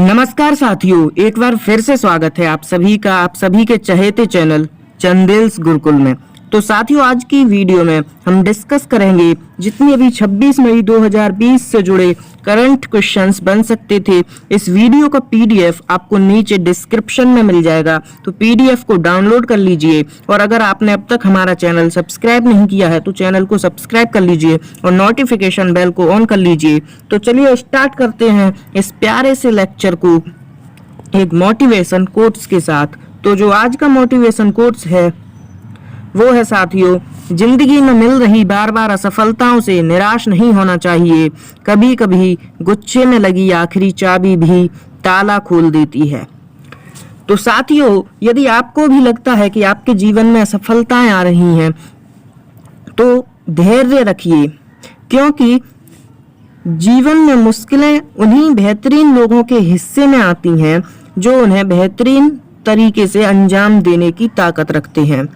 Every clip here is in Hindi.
नमस्कार साथियों, एक बार फिर से स्वागत है आप सभी के चहेते चैनल चंदेल्स गुरुकुल में। तो साथियों, आज की वीडियो में हम डिस्कस करेंगे जितनी अभी 26 मई 2020 से जुड़े करंट क्वेश्चंस बन सकते थे। इस वीडियो का पीडीएफ आपको नीचे डिस्क्रिप्शन में मिल जाएगा, तो पीडीएफ को डाउनलोड कर लीजिए। और अगर आपने अब तक हमारा चैनल सब्सक्राइब नहीं किया है तो चैनल को सब्सक्राइब कर लीजिए और नोटिफिकेशन बेल को ऑन कर लीजिए। तो चलिए स्टार्ट करते हैं इस प्यारे से लेक्चर को एक मोटिवेशन कोट्स के साथ। तो जो आज का मोटिवेशन कोट्स है वो है साथियों, जिंदगी में मिल रही बार बार असफलताओं से निराश नहीं होना चाहिए। कभी कभी गुच्छे में लगी आखिरी चाबी भी ताला खोल देती है। तो साथियों, यदि आपको भी लगता है कि आपके जीवन में असफलताएं आ रही हैं तो धैर्य रखिए, क्योंकि जीवन में मुश्किलें उन्हीं बेहतरीन लोगों के हिस्से में आती हैं जो उन्हें बेहतरीन तरीके से अंजाम देने की ताकत रखते हैं।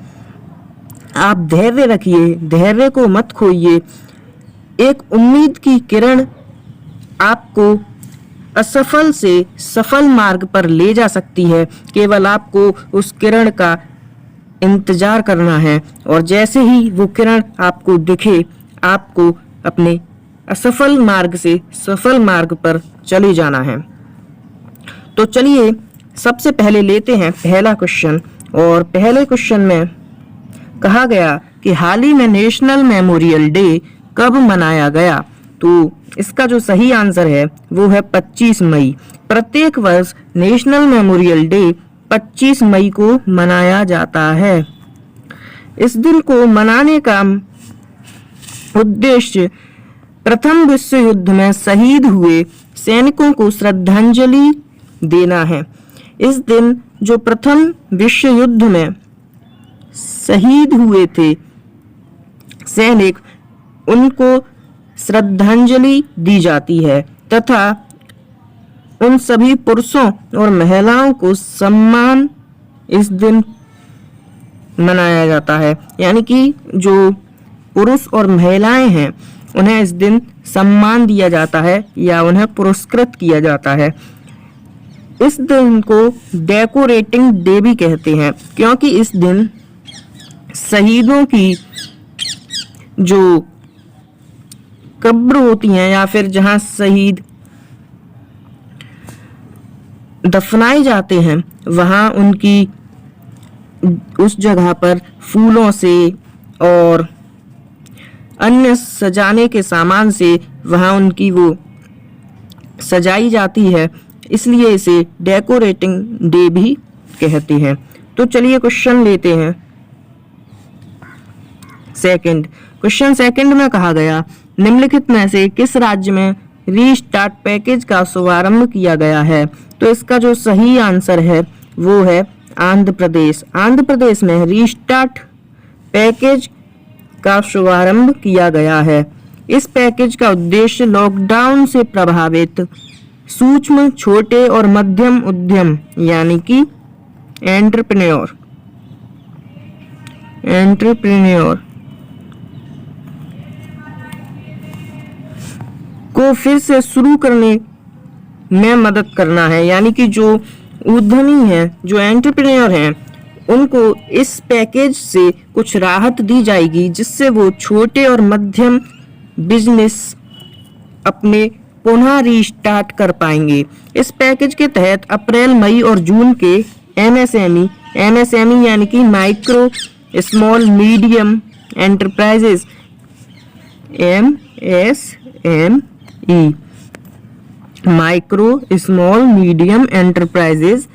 आप धैर्य रखिए, धैर्य को मत खोइए। एक उम्मीद की किरण आपको असफल से सफल मार्ग पर ले जा सकती है। केवल आपको उस किरण का इंतजार करना है और जैसे ही वो किरण आपको दिखे, आपको अपने असफल मार्ग से सफल मार्ग पर चले जाना है। तो चलिए सबसे पहले लेते हैं पहला क्वेश्चन। और पहले क्वेश्चन में कहा गया कि हाल ही में नेशनल मेमोरियल डे कब मनाया गया। तो इसका जो सही आंसर है वो है 25 मई। प्रत्येक वर्ष नेशनल मेमोरियल डे 25 मई को मनाया जाता है। इस दिन को मनाने का उद्देश्य प्रथम विश्व युद्ध में शहीद हुए सैनिकों को श्रद्धांजलि देना है। इस दिन जो प्रथम विश्व युद्ध में शहीद हुए थे सैनिक, उनको श्रद्धांजलि दी जाती है तथा उन सभी पुरुषों और महिलाओं को सम्मान इस दिन मनाया जाता है। यानी कि जो पुरुष और महिलाएं हैं उन्हें इस दिन सम्मान दिया जाता है या उन्हें पुरस्कृत किया जाता है। इस दिन को डेकोरेटिंग डे भी कहते हैं, क्योंकि इस दिन शहीदों की जो कब्र होती हैं या फिर जहां शहीद दफनाए जाते हैं वहां उनकी उस जगह पर फूलों से और अन्य सजाने के सामान से वहां उनकी वो सजाई जाती है, इसलिए इसे डेकोरेटिंग डे भी कहते हैं। तो चलिए क्वेश्चन लेते हैं सेकंड। क्वेश्चन सेकंड में कहा गया, निम्नलिखित में से किस राज्य में रीस्टार्ट पैकेज का शुभारंभ किया गया है। तो इसका जो सही आंसर है वो है आंध्र प्रदेश। आंध्र प्रदेश में रीस्टार्ट पैकेज का शुभारंभ किया गया है। इस पैकेज का उद्देश्य लॉकडाउन से प्रभावित सूक्ष्म, छोटे और मध्यम उद्यम यानी कि एंटरप्रेन्योर को फिर से शुरू करने में मदद करना है। यानी कि जो उद्यमी हैं, जो एंटरप्रेन्योर हैं, उनको इस पैकेज से कुछ राहत दी जाएगी जिससे वो छोटे और मध्यम बिजनेस अपने पुनः रीस्टार्ट कर पाएंगे। इस पैकेज के तहत अप्रैल, मई और जून के एमएसएमई यानी कि micro small medium enterprises MSME micro small medium enterprises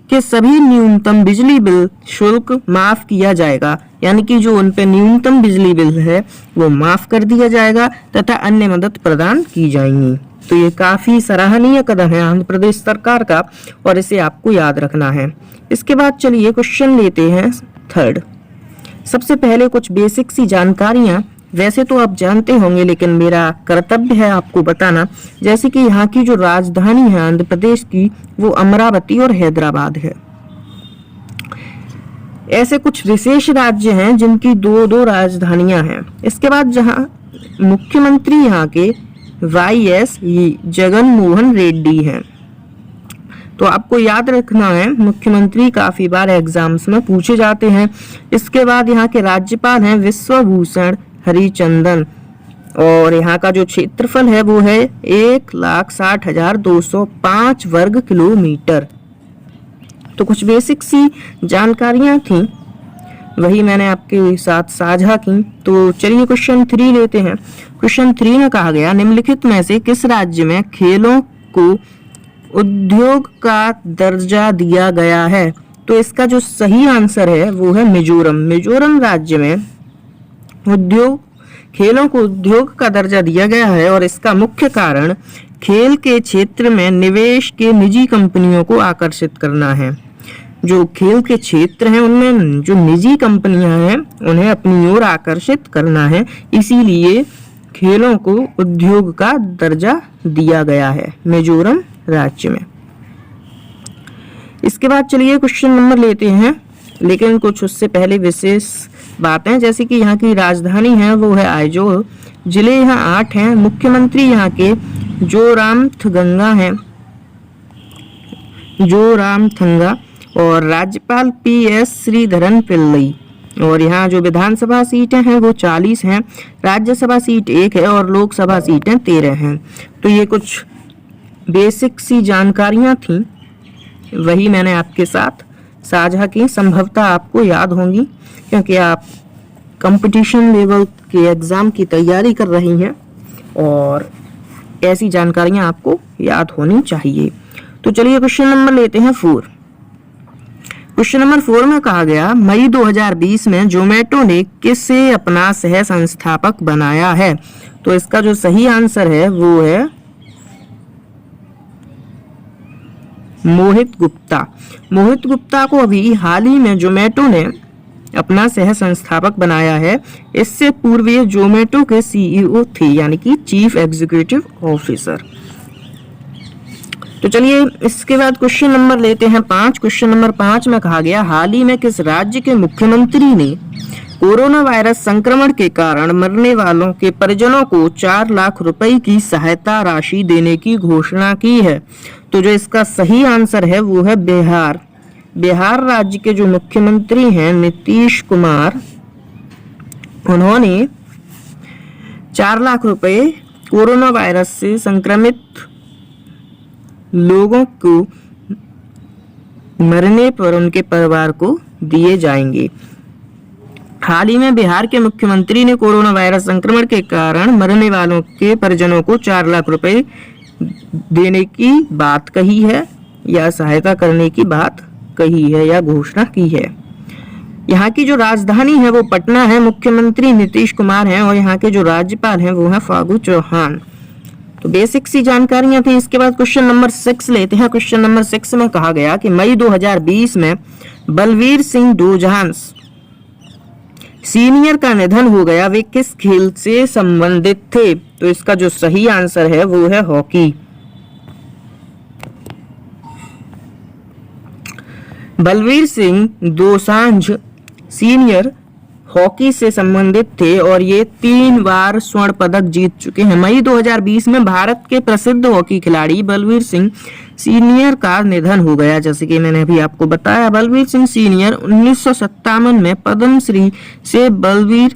के सभी न्यूनतम बिजली बिल शुल्क माफ किया जाएगा। यानी कि जो उन पे न्यूनतम बिजली बिल है वो माफ कर दिया जाएगा तथा अन्य मदद प्रदान की जाएंगी। तो ये काफी सराहनीय कदम है आंध्र प्रदेश सरकार का और इसे आपको याद रखना है। इसके बाद चलिए क्वेश्चन लेते हैं थर्ड। सबसे पहले कुछ बेसिक सी जानकारियां, वैसे तो आप जानते होंगे लेकिन मेरा कर्तव्य है आपको बताना। जैसे कि यहाँ की जो राजधानी है आंध्र प्रदेश की वो अमरावती और हैदराबाद है। ऐसे कुछ विशेष राज्य हैं जिनकी दो राजधानियां हैं। इसके बाद जहाँ मुख्यमंत्री यहाँ के YS जगन मोहन रेड्डी हैं। तो आपको याद रखना है, मुख्यमंत्री काफी बार एग्जाम्स में पूछे जाते हैं। इसके बाद यहाँ के राज्यपाल हैं विश्वभूषण हरिचंदन, और यहाँ का जो क्षेत्रफल है वो है 1,60,205 वर्ग किलोमीटर। तो कुछ बेसिक सी जानकारियां थी, वही मैंने आपके साथ साझा की। तो चलिए क्वेश्चन 3 लेते हैं। क्वेश्चन 3 में कहा गया, निम्नलिखित में से किस राज्य में खेलों को उद्योग का दर्जा दिया गया है? तो इसका जो सही आंसर है वो है मिजोरम। मिजोरम राज्य में खेलों को उद्योग का दर्जा दिया गया है, और इसका मुख्य कारण खेल के क्षेत्र में निवेश के निजी कंपनियों को आकर्षित करना है। जो खेल के क्षेत्र हैं उनमें जो निजी कंपनियां हैं उन्हें अपनी ओर आकर्षित करना है, इसीलिए खेलों को उद्योग का दर्जा दिया गया है मिजोरम राज्य में। इसके बाद चलिए क्वेश्चन नंबर लेते हैं, लेकिन कुछ उससे पहले विशेष बातें, जैसे कि यहाँ की राजधानी है वो है आइजोल, जिले यहाँ 8 हैं, मुख्यमंत्री यहाँ के जोरामथंगा हैं, जोरामथंगा, और राज्यपाल PS श्रीधरन पिल्लई, और यहाँ जो विधानसभा सीटें हैं वो 40 हैं, राज्यसभा सीट 1 है और लोकसभा सीटें 13 हैं। तो ये कुछ बेसिक सी जानकारियां थी, वही मैंने आपके साथ साझा की। संभवतः आपको याद होंगी क्योंकि आप कंपटीशन लेवल के एग्जाम की तैयारी कर रही हैं और ऐसी जानकारियां आपको याद होनी चाहिए। तो चलिए क्वेश्चन नंबर लेते हैं 4। क्वेश्चन नंबर 4 में कहा गया, मई 2020 में जोमेटो ने किसे अपना सह संस्थापक बनाया है? तो इसका जो सही आंसर है वो है मोहित गुप्ता। मोहित गुप्ता को अभी हाल ही में जोमेटो ने अपना सह संस्थापक बनाया है। इससे पूर्व ये जोमेटो के CEO थे, यानी कि चीफ एग्जीक्यूटिव ऑफिसर। तो चलिए इसके बाद क्वेश्चन नंबर लेते हैं 5। क्वेश्चन नंबर 5 में कहा गया, हाल ही में किस राज्य के मुख्यमंत्री ने कोरोना वायरस संक्रमण के कारण मरने वालों के परिजनों को 4 लाख रुपए की सहायता राशि देने की घोषणा की है? तो जो इसका सही आंसर है वो है बिहार। बिहार राज्य के जो मुख्यमंत्री हैं नीतीश कुमार, उन्होंने 4 लाख रुपए कोरोना वायरस से संक्रमित लोगों को मरने पर उनके परिवार को दिए जाएंगे। हाल ही में बिहार के मुख्यमंत्री ने कोरोना वायरस संक्रमण के कारण मरने वालों के परिजनों को 4 लाख रुपए देने की बात कही है, या सहायता करने की बात कही है, या घोषणा की है। यहाँ की जो राजधानी है वो पटना है, मुख्यमंत्री नीतीश कुमार हैं, और यहाँ के जो राज्यपाल हैं वो हैं फागू चौहान। तो बेसिक सी जानकारियां थी। इसके बाद क्वेश्चन नंबर 6 लेते हैं। क्वेश्चन नंबर 6 में कहा गया कि मई 2020 में बलवीर सिंह डोजांस सीनियर का निधन हो गया, वे किस खेल से संबंधित थे? तो इसका जो सही आंसर है वो है hockey. Balbir Singh Dosanjh senior hockey से संबंधित थे और ये 3 बार स्वर्ण पदक जीत चुके हैं। मई 2020 में भारत के प्रसिद्ध हॉकी खिलाड़ी बलवीर सिंह सीनियर का निधन हो गया। जैसे कि मैंने अभी आपको बताया, बलवीर सिंह सीनियर 1957 में पद्मश्री से बलवीर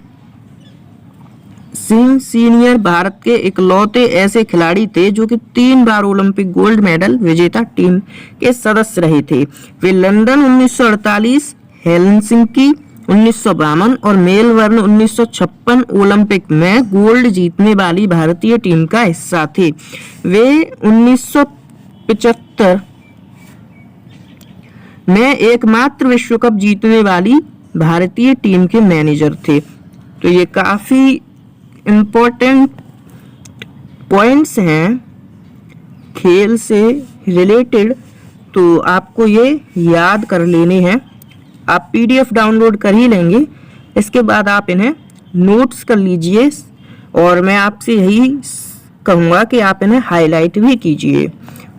सिंह सीनियर भारत के इकलौते ऐसे खिलाड़ी थे जो कि 3 बार ओलंपिक गोल्ड मेडल विजेता टीम के सदस्य रहे थे। वे लंदन 1948, हेलसिंकी 1952 और मेलबर्न 1956 ओलंपिक में गोल्ड जीतने वाली भारतीय टीम का हिस्सा थे। वे 1975 में एकमात्र विश्व कप जीतने वाली भारतीय टीम के मैनेजर थे। तो ये काफी इम्पोर्टेंट पॉइंट्स हैं खेल से रिलेटेड, तो आपको ये याद कर लेने हैं। आप PDF डाउनलोड कर ही लेंगे, इसके बाद आप इन्हें नोट्स कर लीजिए, और मैं आपसे यही कहूँगा कि आप इन्हें हाईलाइट भी कीजिए।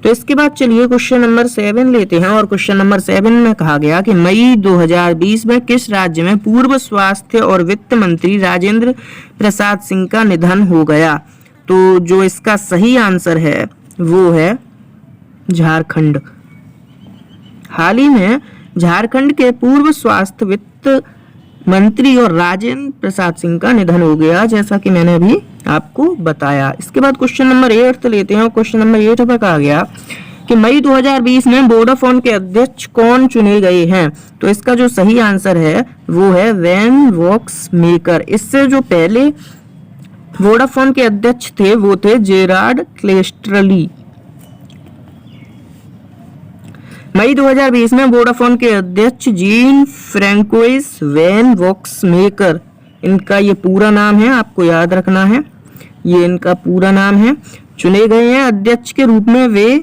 तो इसके बाद चलिए क्वेश्चन नंबर 7 लेते हैं, और क्वेश्चन नंबर 7 में कहा गया कि मई 2020 में किस राज्य में पूर्व स्वास्थ्य और वित्त मंत्री राजेंद्र प्रसाद सिंह का निधन हो गया? तो जो इसका सही आंसर है वो है झारखंड। हाल ही में झारखंड के पूर्व स्वास्थ्य वित्त मंत्री और राजेंद्र प्रसाद सिंह का निधन हो गया, जैसा कि मैंने अभी आपको बताया। इसके बाद क्वेश्चन नंबर 8 लेते हैं। क्वेश्चन नंबर 8 पर कहा गया कि मई 2020 में वोडाफोन के अध्यक्ष कौन चुने गए हैं? तो इसका जो सही आंसर है वो है वैन वॉक्समेकर। इससे जो पहले वोडाफोन के अध्यक्ष थे वो थे जेरार्ड क्लेस्टरली। मई 2020 में वोडाफोन के अध्यक्ष जीन फ्रैंकोइस वैन वॉक्समेकर, इनका ये पूरा नाम है, आपको याद रखना है, ये इनका पूरा नाम है, चुने गए हैं। अध्यक्ष के रूप में वे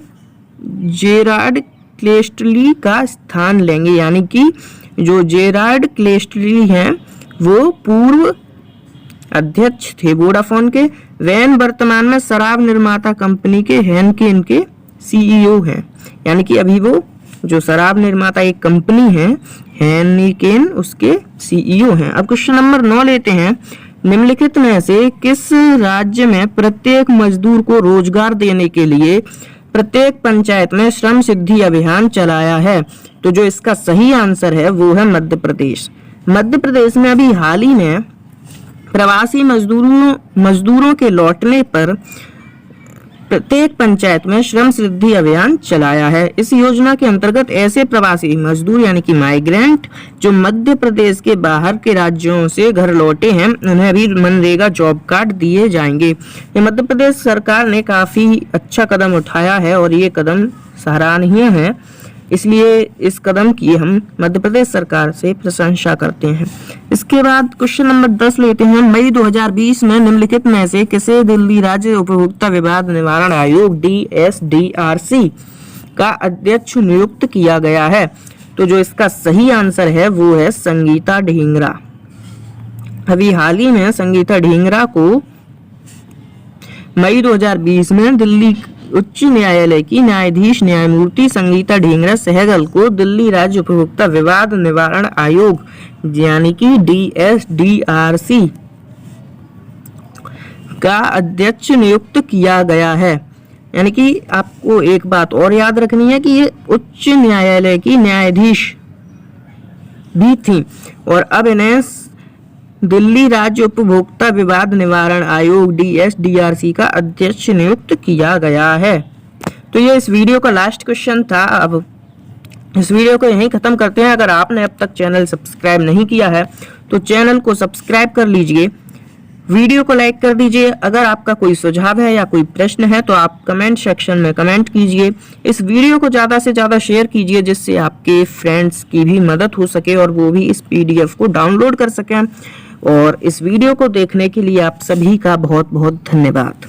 जेरार्ड क्लेस्टरली का स्थान लेंगे, यानी कि जो जेरार्ड क्लेस्टरली हैं वो पूर्व अध्यक्ष थे वोडाफोन के। वैन वर्तमान में शराब निर्माता कंपनी के हेनकेन के सीईओ हैं, यानी कि अभी वो जो शराब निर्माता एक कंपनी है हेनकेन, उसके सीईओ हैं। अब क्वेश्चन नंबर 9 लेते हैं। निम्नलिखित में से किस राज्य में प्रत्येक मजदूर को रोजगार देने के लिए प्रत्येक पंचायत में श्रम सिद्धि अभियान चलाया है? तो जो इसका सही आंसर है वो है मध्य प्रदेश। मध्य प्रदेश में अभी हाल ही में प्रवासी मजदूरों के लौटने पर प्रत्येक पंचायत में श्रम सिद्धि अभियान चलाया है। इस योजना के अंतर्गत ऐसे प्रवासी मजदूर यानी कि माइग्रेंट जो मध्य प्रदेश के बाहर के राज्यों से घर लौटे हैं, उन्हें भी मनरेगा जॉब कार्ड दिए जाएंगे। ये मध्य प्रदेश सरकार ने काफी अच्छा कदम उठाया है और ये कदम सराहनीय है, इसलिए इस कदम की हम मध्य प्रदेश सरकार से प्रशंसा करते हैं। इसके बाद क्वेश्चन नंबर 10 लेते हैं। मई 2020 में निम्नलिखित में से किसे दिल्ली राज्य उपभोक्ता विवाद निवारण आयोग DSDRC का अध्यक्ष नियुक्त किया गया है? तो जो इसका सही आंसर है वो है संगीता ढींगरा। अभी हाल ही में संगीता ढींगरा को मई 2020 में दिल्ली उच्च न्यायालय की न्यायाधीश न्यायमूर्ति संगीता ढींगरा सहगल को दिल्ली राज्य उपभोक्ता विवाद निवारण आयोग यानी कि DSDRC का अध्यक्ष नियुक्त किया गया है। यानी कि आपको एक बात और याद रखनी है कि ये उच्च न्यायालय की न्यायाधीश भी थी और अब इन्हें दिल्ली राज्य उपभोक्ता विवाद निवारण आयोग DSDRC का अध्यक्ष नियुक्त किया गया है। तो ये इस वीडियो का लास्ट क्वेश्चन था। अब इस वीडियो को यहीं खत्म करते हैं। अगर आपने अब तक चैनल सब्सक्राइब नहीं किया है तो चैनल को सब्सक्राइब कर लीजिए, वीडियो को लाइक कर दीजिए। अगर आपका कोई सुझाव है या कोई प्रश्न है तो आप कमेंट सेक्शन में कमेंट कीजिए। इस वीडियो को ज़्यादा से ज़्यादा शेयर कीजिए जिससे आपके फ्रेंड्स की भी मदद हो सके और वो भी इस PDF को डाउनलोड कर सकें। और इस वीडियो को देखने के लिए आप सभी का बहुत बहुत धन्यवाद।